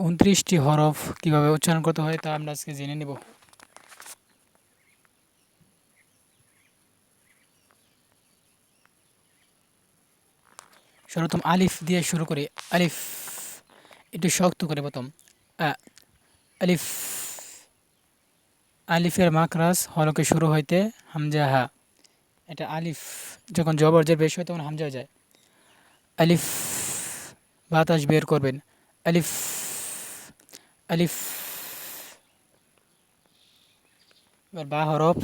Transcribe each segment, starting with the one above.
29টি হরফ কিভাবে উচ্চারণ করতে হয় তা আমরা আজকে জেনে নেব। সর্বপ্রথম আলিফ দিয়ে শুরু করি। আলিফ একটু শক্ত করে প্রথম আ, আলিফ। আলিফের মাকরাজ হলকে শুরু হইতে হামজা হা। এটা আলিফ যখন জবর জের বেশি হয় তখন হামজা হয়ে যায়। আলিফ বাতাস বের করবেন। আলিফ আলিফ। এবার বা হরফ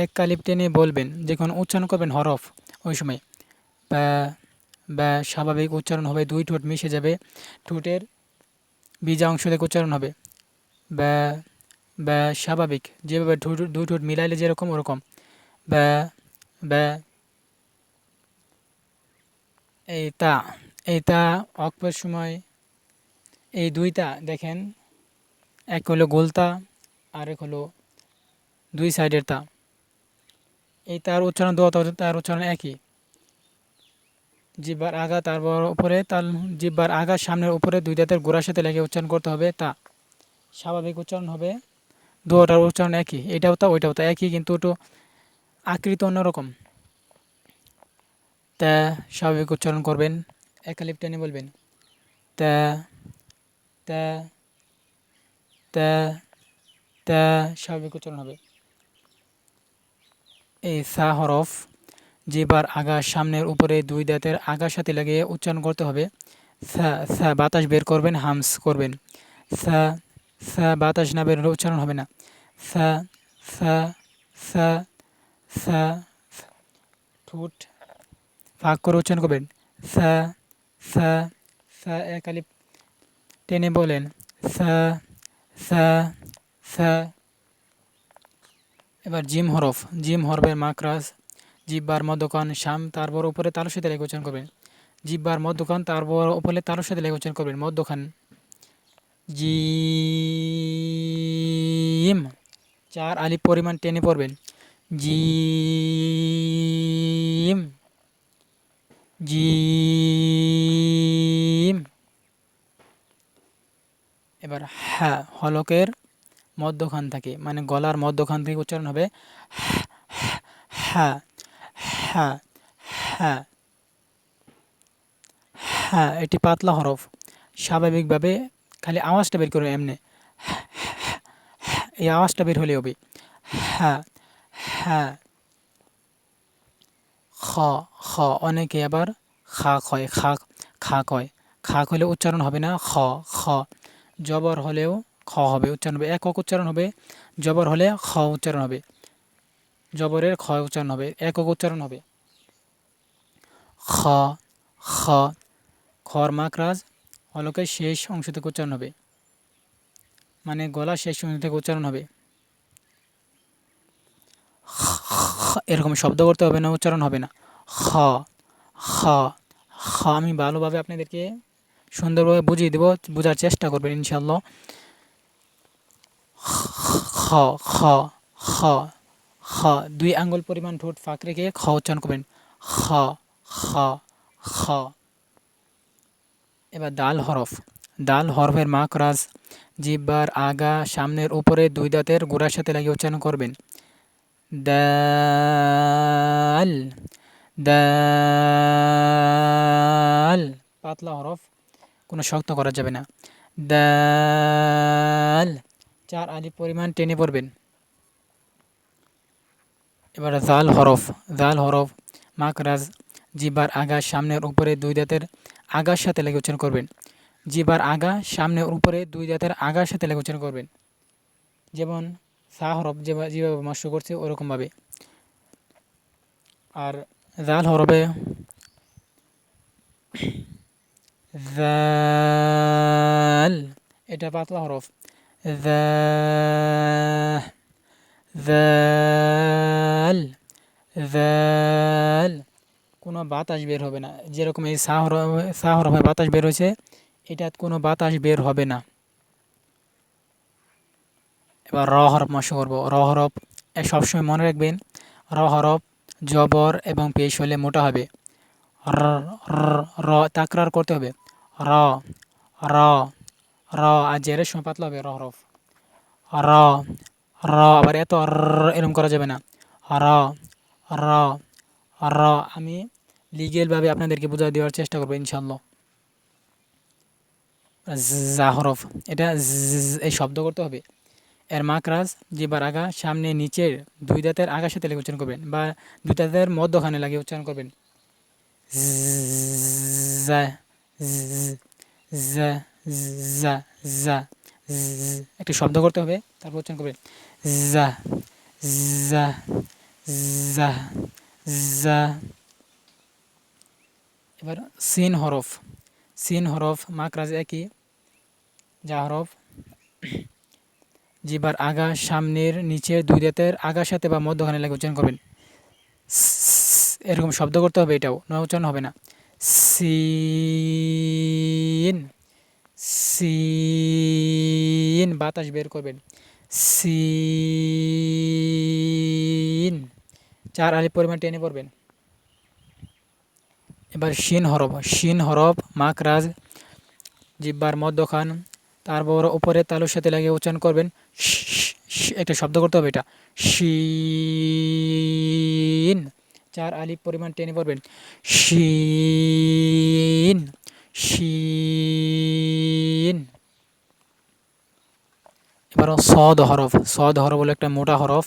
এক আলিফ টেনে বলবেন, যখন উচ্চারণ করবেন হরফ ওই সময় বা বা স্বাভাবিক উচ্চারণ হবে, দুই ঠোঁট মিশে যাবে, ঠোঁটের বিজা অংশ থেকে উচ্চারণ হবে। বা বা স্বাভাবিক যেভাবে দুই ঠোঁট মিলাইলে যেরকম ওরকম বা বা। এই তা, এই তা অক্পের সময় এই দুইটা দেখেন, এক হলো গোলতা আর এক হলো দুই সাইডের তা। এই তার উচ্চারণ দোয়া তার উচ্চারণ একই। জিহ্বার আগা তারপর উপরে তাল, জিহ্বার আগা সামনের উপরে দুই দাঁতের গোড়ার সাথে লেগে উচ্চারণ করতে হবে তা। স্বাভাবিক উচ্চারণ হবে, দোয়াটার উচ্চারণ একই, এটাও তা ওইটাও তা একই, কিন্তু একটু আকৃতি অন্যরকম। তা স্বাভাবিক উচ্চারণ করবেন, একালিপ টেনে বলবেন তা তা তা তা, স্বাভাবিক উচ্চারণ হবে। এই সা হরফ জিহ্বার আগা সামনের উপরে দুই দাঁতের আগার সাথে লাগিয়ে উচ্চারণ করতে হবে। সা সা বাতাস বের করবেন, হামস করবেন। সা সা বাতাস না বের হলে উচ্চারণ হবে না। সা সা সা সা, ঠোঁট ফাঁক করে উচ্চারণ করবেন। সা সা সা, এক আলিফ টেনে বলেন সা সা সা। এবার জিম হরফ, জিম হরফের মাকরাজ জিহ্বার মধ্যখান শাম তারপর উপরে তালুর সাথে লেগে উচ্চারণ করবেন। জিহ্বার মধ্যখান তারপর উপরে তালুর সাথে লেগে উচ্চারণ করবেন। মধ্যখান জিম, চার আলিফ পরিমাণ টেনে পড়বেন। Gym gym. এবার হ্যাঁ হলকের মধ্যখান থেকে, মানে গলার মধ্যখান থেকে উচ্চারণ হবে হ্যাঁ হ্যাঁ হ্যাঁ হ্যাঁ। এটি পাতলা হরফ, স্বাভাবিকভাবে খালি আওয়াজটা বের করবে এমনি, এই আওয়াজটা বের হলে হবে হ্যাঁ হ্যাঁ। খ খ, অনেকে আবার খা কয়, খা কয়, খা হলে উচ্চারণ হবে না। খ খ, জবর হলেও খ হবে, উচ্চারণ হবে একক উচ্চারণ হবে। জবর হলে খ উচ্চারণ হবে, জবরের খ উচ্চারণ হবে, একক উচ্চারণ হবে। খ খ, খর মাকরাজ হলকের শেষ অংশ থেকে উচ্চারণ হবে, মানে গলা শেষ অংশ থেকে উচ্চারণ হবে। এরকম শব্দ করতে হবে না, উচ্চারণ হবে না। খ খ খ, আমি ভালোভাবে আপনাদেরকে সুন্দরভাবে বুঝিয়ে দেব, বোঝার চেষ্টা করবেন ইনশাল্লাহ। খ খ খ খ, দুই আঙ্গুল পরিমাণ ঠোঁট ফাঁক রেখে খ উচ্চারণ করবেন। খ খ খ। এবার দাল হরফ, দাল হরফের মাকরাজ জিহ্বার আগা সামনের উপরে দুই দাঁতের গোড়ার সাথে লাগিয়ে উচ্চারণ করবেন। দাল দাল, পাতলা হরফ, কোনো শক্ত করা যাবে না। দাল, চার আলিফ পরিমাণ টেনে পড়বেন। এবার জাল হরফ, জাল হরফ মাকরাজ জিহ্বার আগা সামনের উপরে দুই দাঁতের আগার সাথে লেগে উচ্চারণ করবেন। জিহ্বার আগা সামনের উপরে দুই দাঁতের আগার সাথে লেগে উচ্চারণ করবেন, যেমন সা হরফ যেভাবে মস্য করছে ওরকমভাবে। আর জাল হরফে জাল, এটা পাতলা হরফ। জাল জাল, কোনো বাতাস বের হবে না, যেরকম এই সা হরফে বাতাস বের হয়েছে, এটাত কোনো বাতাস বের হবে না। এবার র হরফ মস্য করবো। র হরফ সবসময় মনে রাখবেন, র হরফ জবর এবং পেশ হলে মোটা হবে। র র র, তাকরার করতে হবে। র র র আর জেরের সময় পাতলা হবে র হরফ। র র আবার এত এরম করা যাবে না। র র র আমি লিগেলভাবে আপনাদেরকে বোঝায় দেওয়ার চেষ্টা করবো ইনশাল্লাহ। জা হরফ, এটা এই শব্দ করতে হবে। এর মাকরাজ জিহ্বার আগা সামনে নিচের দুই দাঁতের আগার সাথে লেগে উচ্চারণ করবেন বা দুই দাঁতের মধ্যখানে লাগিয়ে উচ্চারণ করবেন। জা জা জা জা একটি শব্দ করতে হবে, তারপর উচ্চারণ করবেন জা জা জা জা। এবার সিন হরফ, সিন হরফ মাকরাজ একই। যা হরফ জিহ্বার আগা সামনের নিচের দুই দাঁতের আগার সাথে বা মধ্যখানে লাগে উচ্চারণ করবেন। এরকম শব্দ করতে হবে, এটাও নয় উচ্চারণ হবে না। সিন সিন বাতাস বের করবেন। সিন 4 আলিফ পরিমাণ টেনে পড়বেন। এবার শিন হরফ, শিন হরফ মাকরাজ জিহ্বার মধ্যখান তারপর উপরে তালুর সাথে লাগিয়ে উচ্চারণ করবেন। একটা শব্দ করতে হবে, এটা শিন 4 আলিফ পরিমাণ টেনে পড়বেন। শিন শিন। এবার সদ হরফ, সদ হরফ হলো একটা মোটা হরফ।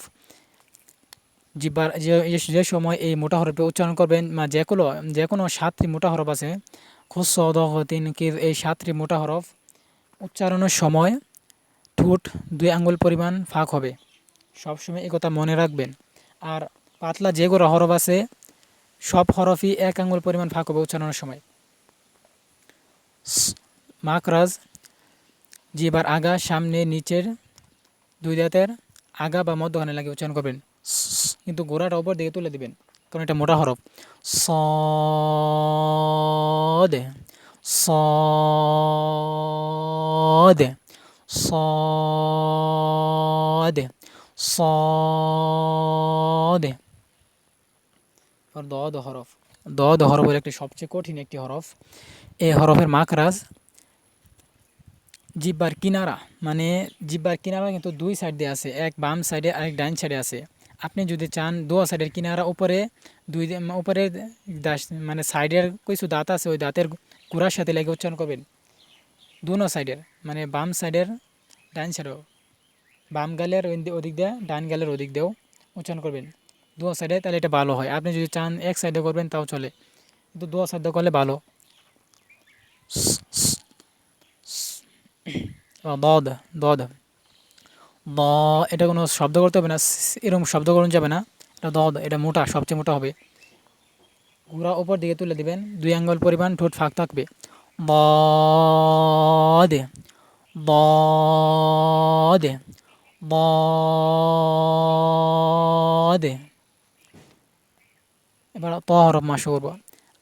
জিহ্বার যে সময় এই মোটা হরফে উচ্চারণ করবেন, যে কোনো 7টি মোটা হরফ আছে, খুস সদ তিন কির, এই 7টি মোটা হরফ উচ্চারণের সময় ঠোঁট 2 আঙ্গুল পরিমাণ ফাঁক হবে। সবসময় এই কথা মনে রাখবেন। আর পাতলা যেগুলো হরফ আছে সব হরফই 1 আঙ্গুল পরিমাণ ফাঁক হবে উচ্চারণের সময়। মাকরাজ জিহ্বার আগা সামনে নিচের দুই দাঁতের আগা বা মধ্যখানে লাগিয়ে উচ্চারণ করবেন, কিন্তু গোড়াটা উপর দিকে তুলে দিবেন কারণ এটা মোটা হরফ। সদ সদ সদ সদ। দদ হরফ, দদ হরফ হলো একটি সবচেয়ে কঠিন একটি হরফ। এই হরফের মাকরাজ জিহ্বার কিনারা, মানে জিহ্বার কিনারা কিন্তু 2 সাইড দিয়ে আছে, এক বাম সাইডে আর এক ডাইন সাইডে আছে। আপনি যদি চান 2 সাইডের কিনারা উপরে উপরে মানে সাইডের কিছু দাঁত আছে, ওই দাঁতের গোড়ার সাথে লেগে উচ্চারণ করবেন। দুনো সাইডের, মানে বাম সাইডের ডাইন সাইডেও, বাম গালের ওদিক দিয়ে ডান গালের ওদিক দিয়েও উচ্চারণ করবেন 2 সাইডে, তাহলে এটা ভালো হয়। আপনি যদি চান এক সাইডে করবেন তাও চলে, কিন্তু 2 সাইডে করলে ভালো। দদ দদ দ, এটা কোনো শব্দ করতে হবে না, এরকম শব্দ করুন যাবে না। এটা দদ, এটা মোটা, সবচেয়ে মোটা হবে। ঘোড়া উপর দিকে তুলে দিবেন, 2 আঙ্গুল পরিমাণ ঠোঁট ফাঁক থাকবে। দদ দদ দদ। এবার ত হরফ মাস করব।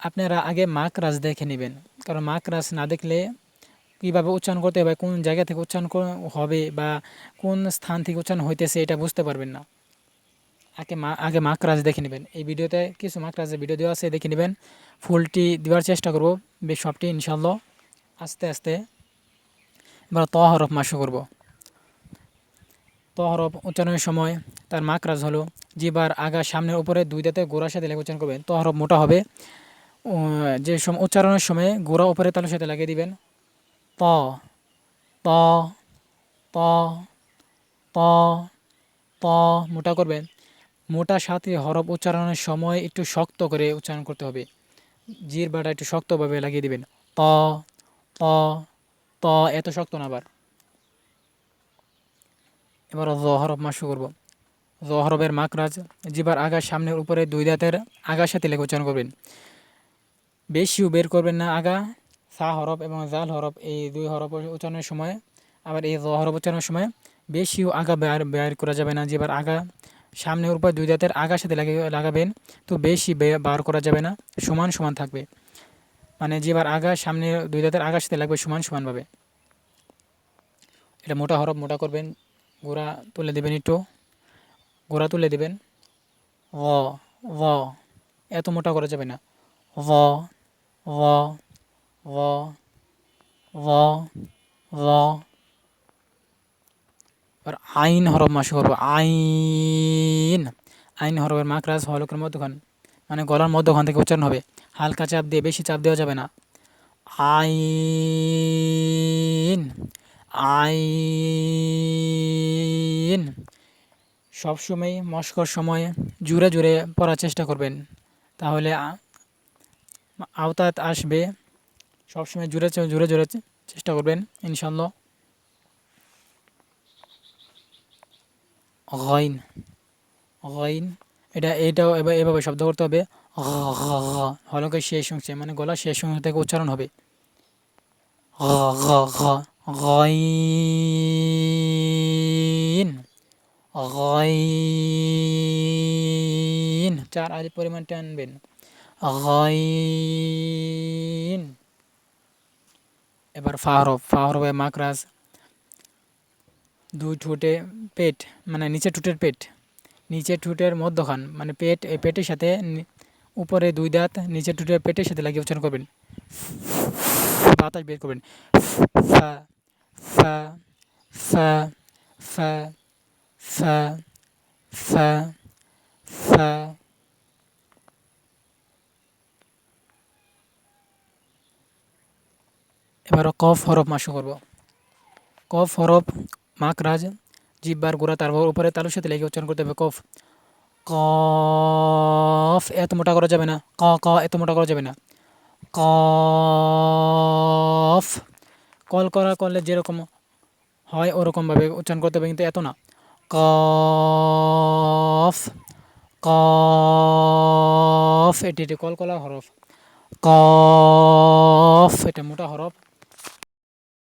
আপনারা আগে মাকরাজ দেখে নেবেন, কারণ মাকরাজ না দেখলে কীভাবে উচ্চারণ করতে হবে, কোন জায়গা থেকে উচ্চারণ হবে বা কোন স্থান থেকে উচ্চারণ হইতেছে এটা বুঝতে পারবেন না। আগে মাকরাজ দেখে নেবেন। এই ভিডিওতে কিছু মাকরাজের ভিডিও দেওয়া আছে, দেখে নেবেন। ফুলটি দেওয়ার চেষ্টা করব, বেশ সবটি ইনশাল্লাহ আস্তে আস্তে। এবার ত হরফ মাস করব। ত হরফ উচ্চারণের সময় তার মাকরাজ হলো জিহ্বার আগা সামনের উপরে 2 দাঁতের গোড়ার সাথে লেগে উচ্চারণ করবেন। ত হরফ মোটা হবে। যে উচ্চারণের সময় গোড়া উপরে তালুর সাথে লাগিয়ে দিবেন। ত ত ত ত ত মোটা করবেন। মোটা সাথে হরফ উচ্চারণের সময় একটু শক্ত করে উচ্চারণ করতে হবে, জিহ্বাটা একটু শক্তভাবে লাগিয়ে দিবেন। ত ত ত, এত শক্ত না আবার। এবার জ হরফ মাস করব। জ হরফের মাকরাজ জিহ্বার আগার সামনের উপরে 2 দাঁতের আগার সাথে লেগে উচ্চারণ করবেন। বেশিও বের করবেন না আগা। সা হরফ এবং জাল হরফ, এই 2 হরফ উচ্চারণের সময়, আবার এই জ হরফ উচ্চারণের সময় বেশিও আগা বের করা যাবে না। যেবার আগা সামনের উপর 2 দাঁতের আগার সাথে লাগাবেন, তো বেশি বার করা যাবে না, সমান সমান থাকবে। মানে যেবার আগা সামনে 2 দাঁতের আগার সাথে লাগবে সমান সমানভাবে। এটা মোটা হরফ, মোটা করবেন। গোড়া তুলে দেবেন, একটু গোড়া তুলে দেবেন। ভ ভ, এত মোটা করা যাবে না। ভ ভ ভ ভ ল। আর আইন হরফ মাসে করবো আইন। আইন হরফের মাকরাজ হলকের মধ্যখান, মানে গলার মধ্যখান থেকে উচ্চারণ হবে। হালকা চাপ দিয়ে, বেশি চাপ দেওয়া যাবে না। আইন, আইন। সবসময় মস্কর সময় জোরে জোরে পড়ার চেষ্টা করবেন, তাহলে আওতায় আসবে। সবসময় জোরে জোরে জোরে চেষ্টা করবেন ইনশাল্লাহ। গইন, গইন। এটাও এভাবে শব্দ করতে হবে। হলকের শেষ অংশে, মানে গলা শেষ অংশ থেকে উচ্চারণ হবে। গইন, গইন। 4 আলিফ পরিমাণ টানবেন। গইন। এবার ফা হরফ, ফা হরফের মাকরাজ দুই ঠোঁটে পেট, মানে নিচের ঠোঁটের পেট, নিচের ঠোঁটের মধ্যখান, মানে পেট, এই পেটের সাথে উপরে দুই দাঁত নিচের ঠোঁটের পেটের সাথে লাগিয়ে উচ্চারণ করবেন। বাতাস বের করবেন। ফা, ফা, ফা, ফা, ফা, ফা, ফা। এবার কফ হরফ মাসু করব। কফ হরফ মাকরাজ জিহ্বার গোড়া, তারপর উপরে তালুর সাথে লেগে উচ্চারণ করতে হবে। কফ, কফ। এত মোটা করা যাবে না। ক এত মোটা করা যাবে না। কফ। করলে যেরকম হয় ওরকমভাবে উচ্চারণ করতে হবে, কিন্তু এত না। কফ, কফ। এটি কলকলা হরফ। কফ এটা মোটা হরফ,